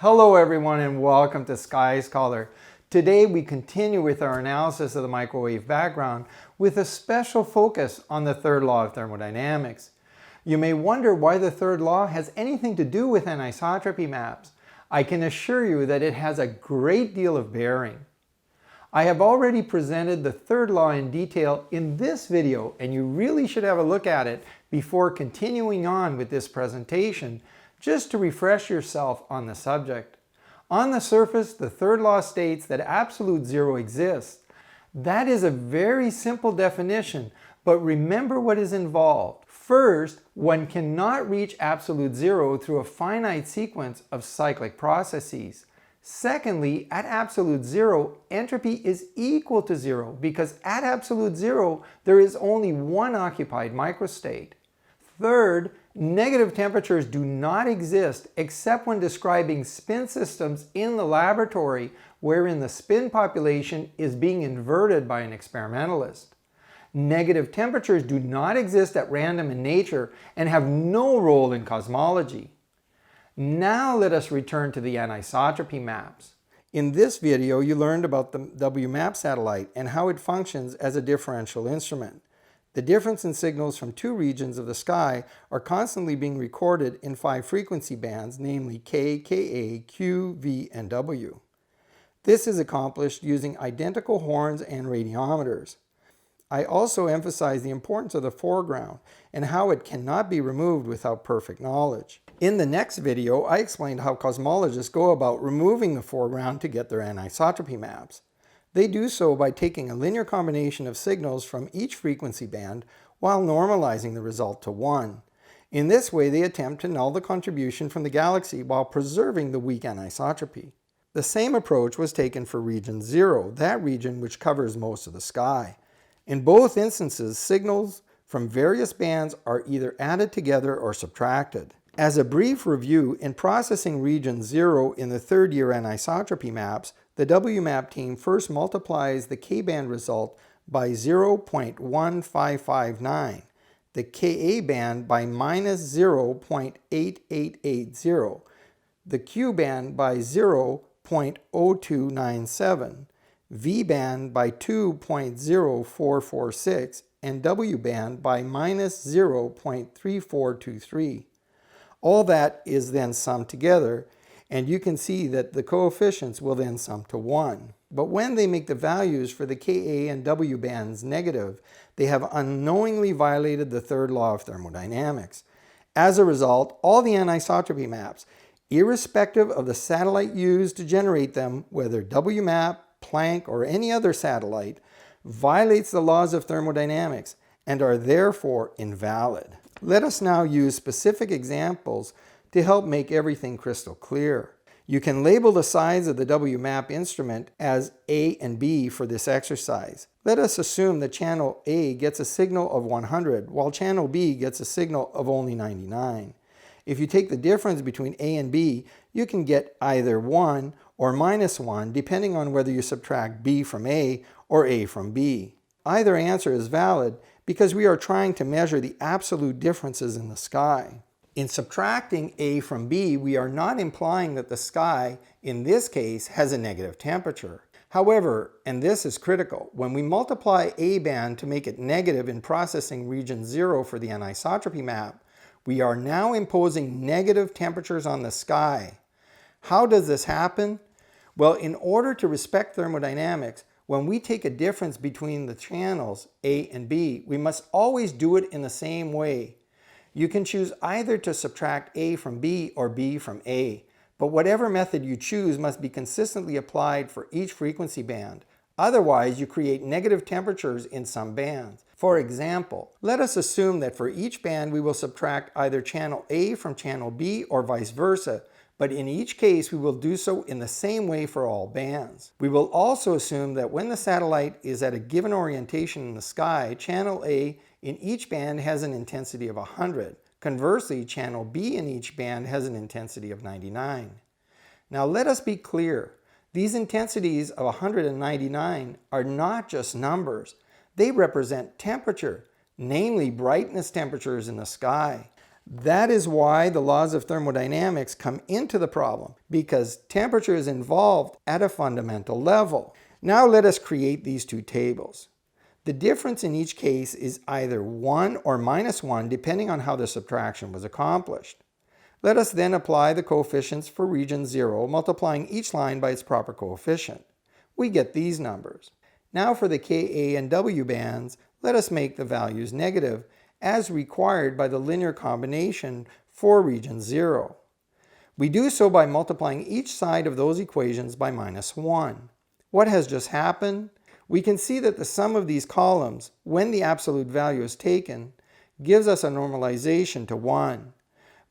Hello everyone and welcome to Sky Scholar. Today we continue with our analysis of the microwave background with a special focus on the third law of thermodynamics. You may wonder why the third law has anything to do with anisotropy maps. I can assure you that it has a great deal of bearing. I have already presented the third law in detail in this video, and you really should have a look at it before continuing on with this presentation, just to refresh yourself on the subject. On the surface, the third law states that absolute zero exists. That is a very simple definition, but remember what is involved. First, one cannot reach absolute zero through a finite sequence of cyclic processes. Secondly, at absolute zero, entropy is equal to zero because at absolute zero, there is only one occupied microstate. Third, negative temperatures do not exist except when describing spin systems in the laboratory wherein the spin population is being inverted by an experimentalist. Negative temperatures do not exist at random in nature and have no role in cosmology. Now let us return to the anisotropy maps. In this video, you learned about the WMAP satellite and how it functions as a differential instrument. The difference in signals from two regions of the sky are constantly being recorded in 5 frequency bands, namely K, Ka, Q, V, and W. This is accomplished using identical horns and radiometers. I also emphasize the importance of the foreground and how it cannot be removed without perfect knowledge. In the next video, I explained how cosmologists go about removing the foreground to get their anisotropy maps. They do so by taking a linear combination of signals from each frequency band while normalizing the result to 1. In this way, they attempt to null the contribution from the galaxy while preserving the weak anisotropy. The same approach was taken for region 0, that region which covers most of the sky. In both instances, signals from various bands are either added together or subtracted. As a brief review, in processing region 0 in the third year anisotropy maps, the WMAP team first multiplies the K-band result by 0.1559, the Ka band by minus 0.8880, the Q band by 0.0297, V band by 2.0446, and W band by minus 0.3423. All that is then summed together, and you can see that the coefficients will then sum to 1. But when they make the values for the Ka and W bands negative, they have unknowingly violated the third law of thermodynamics. As a result, all the anisotropy maps, irrespective of the satellite used to generate them, whether WMAP, Planck, or any other satellite, violates the laws of thermodynamics and are therefore invalid. Let us now use specific examples to help make everything crystal clear. You can label the sides of the WMAP instrument as A and B for this exercise. Let us assume that channel A gets a signal of 100 while channel B gets a signal of only 99. If you take the difference between A and B, you can get either 1 or minus 1 depending on whether you subtract B from A or A from B. Either answer is valid because we are trying to measure the absolute differences in the sky. In subtracting A from B, we are not implying that the sky, in this case, has a negative temperature. However, and this is critical, when we multiply A band to make it negative in processing region 0 for the anisotropy map, we are now imposing negative temperatures on the sky. How does this happen? Well, in order to respect thermodynamics, when we take a difference between the channels A and B, we must always do it in the same way. You can choose either to subtract A from B or B from A, but whatever method you choose must be consistently applied for each frequency band. Otherwise, you create negative temperatures in some bands. For example, let us assume that for each band we will subtract either channel A from channel B or vice versa, but in each case we will do so in the same way for all bands. We will also assume that when the satellite is at a given orientation in the sky, channel A in each band has an intensity of 100. Conversely, channel B in each band has an intensity of 99. Now let us be clear. These intensities of 199 are not just numbers. They represent temperature, namely brightness temperatures in the sky. That is why the laws of thermodynamics come into the problem, because temperature is involved at a fundamental level. Now let us create these two tables. The difference in each case is either 1 or -1 depending on how the subtraction was accomplished. Let us then apply the coefficients for region 0, multiplying each line by its proper coefficient. We get these numbers. Now for the Ka and W bands, let us make the values negative, as required by the linear combination for region 0. We do so by multiplying each side of those equations by -1. What has just happened? We can see that the sum of these columns, when the absolute value is taken, gives us a normalization to 1.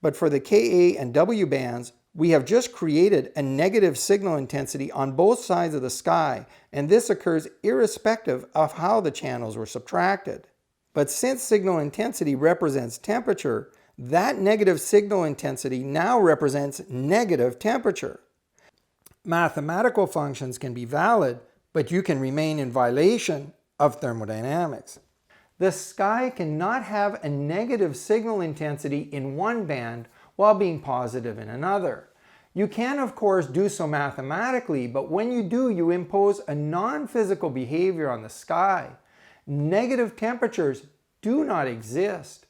But for the Ka and W bands, we have just created a negative signal intensity on both sides of the sky, and this occurs irrespective of how the channels were subtracted. But since signal intensity represents temperature, that negative signal intensity now represents negative temperature. Mathematical functions can be valid, but you can remain in violation of thermodynamics. The sky cannot have a negative signal intensity in one band while being positive in another. You can, of course, do so mathematically, but when you do, you impose a non-physical behavior on the sky. Negative temperatures do not exist.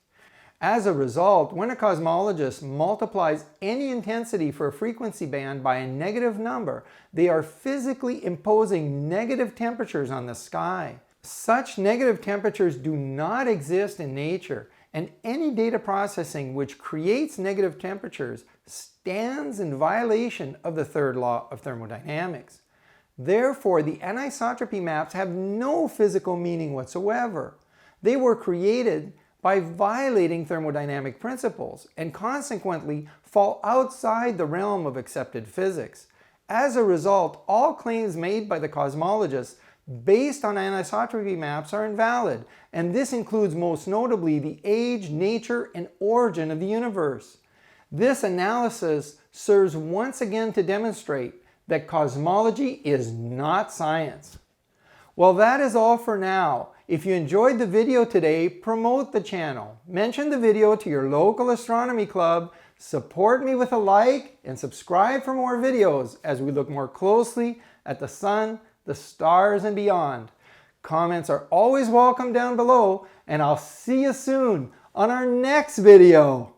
As a result, when a cosmologist multiplies any intensity for a frequency band by a negative number, they are physically imposing negative temperatures on the sky. Such negative temperatures do not exist in nature, and any data processing which creates negative temperatures stands in violation of the third law of thermodynamics. Therefore, the anisotropy maps have no physical meaning whatsoever. They were created by violating thermodynamic principles and consequently fall outside the realm of accepted physics. As a result, all claims made by the cosmologists based on anisotropy maps are invalid, and this includes most notably the age, nature, and origin of the universe. This analysis serves once again to demonstrate that cosmology is not science. Well, that is all for now. If you enjoyed the video today, promote the channel. Mention the video to your local astronomy club, support me with a like, and subscribe for more videos as we look more closely at the sun, the stars, and beyond. Comments are always welcome down below, and I'll see you soon on our next video.